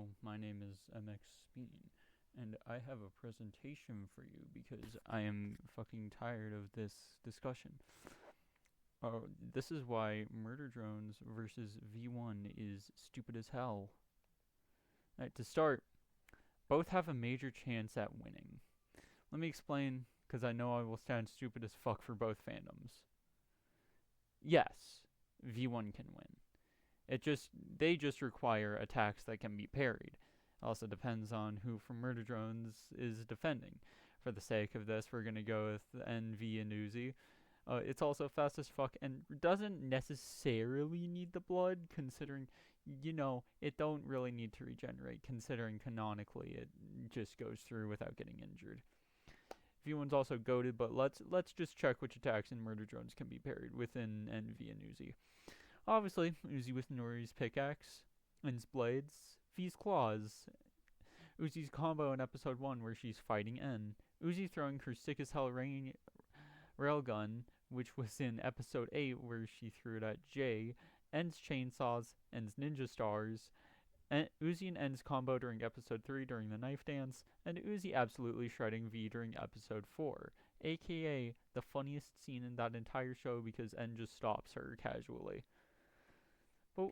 Hello, my name is MX Bean, and I have a presentation for you because I am fucking tired of this discussion. This is why Murder Drones versus V1 is stupid as hell. Alright, to start, both have a major chance at winning. Let me explain, because I know I will sound stupid as fuck for both fandoms. Yes, V1 can win. They just require attacks that can be parried. Also depends on who from Murder Drones is defending. For the sake of this, we're gonna go with NV and Uzi. It's also fast as fuck and doesn't necessarily need the blood, considering, it don't really need to regenerate, considering canonically it just goes through without getting injured. V1's also goaded, but let's just check which attacks in Murder Drones can be parried within NV and Uzi. Obviously, Uzi with Nori's pickaxe, N's blades, V's claws, Uzi's combo in episode 1 where she's fighting N, Uzi throwing her sick as hell railgun, which was in episode 8 where she threw it at J, N's chainsaws, N's ninja stars, Uzi and N's combo during episode 3 during the knife dance, and Uzi absolutely shredding V during episode 4, aka the funniest scene in that entire show because N just stops her casually. But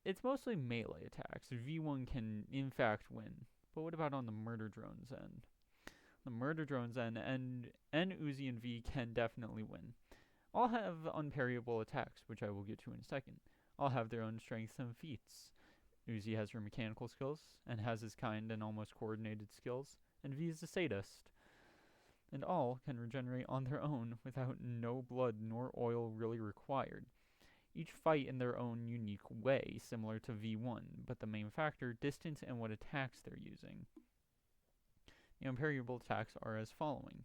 it's mostly melee attacks. V1 can in fact win. But what about on the Murder Drone's end? The Murder Drone's end, and Uzi and V can definitely win. All have unparryable attacks, which I will get to in a second. All have their own strengths and feats. Uzi has her mechanical skills, and has his kind and almost coordinated skills, and V is a sadist. And all can regenerate on their own without no blood nor oil really required. Each fight in their own unique way, similar to V1, but the main factor, distance and what attacks they're using. The unparryable attacks are as following.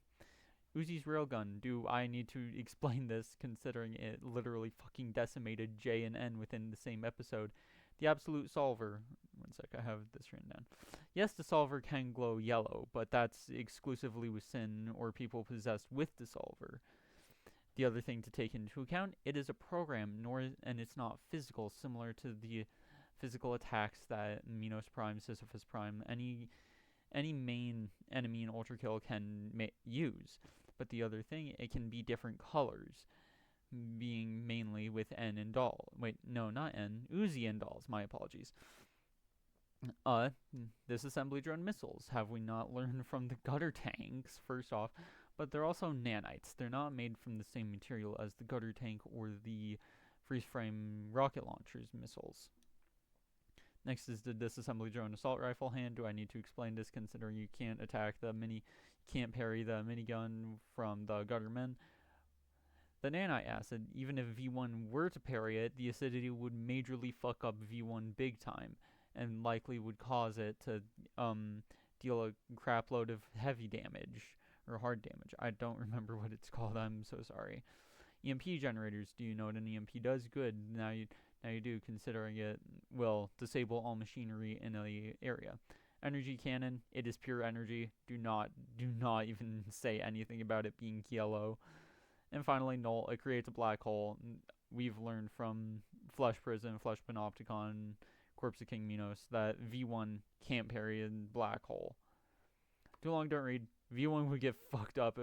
Uzi's railgun, do I need to explain this considering it literally fucking decimated J and N within the same episode? The absolute solver, one sec, I have this written down. Yes, the solver can glow yellow, but that's exclusively with Sin or people possessed with the solver. The other thing to take into account, it is a program, and it's not physical, similar to the physical attacks that Minos Prime, Sisyphus Prime, any main enemy in ULTRAKILL can use. But the other thing, it can be different colors, being mainly with N and Doll. Wait, no, not N. Uzi and Dolls, my apologies. Disassembly drone missiles. Have we not learned from the gutter tanks, first off? But they're also nanites. They're not made from the same material as the gutter tank or the freeze frame rocket launchers missiles. Next is the disassembly drone assault rifle hand. Do I need to explain this considering you can't parry the minigun from the gutter men? The nanite acid, even if V1 were to parry it, the acidity would majorly fuck up V1 big time, and likely would cause it to deal a crap load of heavy damage, or hard damage. I don't remember what it's called, I'm so sorry. EMP generators, do you know what an EMP does? Good, now you do, considering it will disable all machinery in a area. Energy cannon, it is pure energy. Do not even say anything about it being yellow. And finally, null, it creates a black hole. We've learned from Flesh Prison, Flesh Panopticon, Corpse of King Minos that V1 can't parry a black hole. Too long, don't read. V1 would get fucked up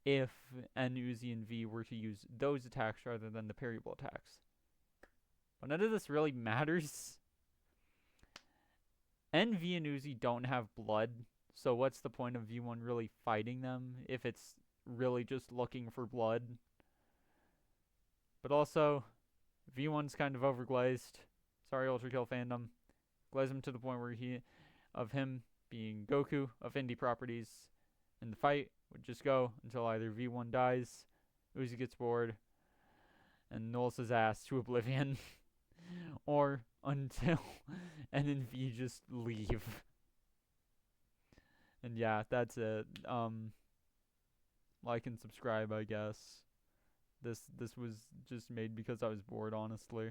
if N, Uzi, and V were to use those attacks rather than the parryable attacks. But none of this really matters. N, V, and Uzi don't have blood, so what's the point of V1 really fighting them if it's really just looking for blood? But also, V1's kind of overglazed. Sorry, ULTRAKILL fandom. Glaze him to the point where him being Goku of indie properties in the fight would just go until either V1 dies, Uzi gets bored, and nulls his ass to oblivion, or until N and V just leave. And yeah, that's it. Like and subscribe, I guess. This was just made because I was bored, honestly.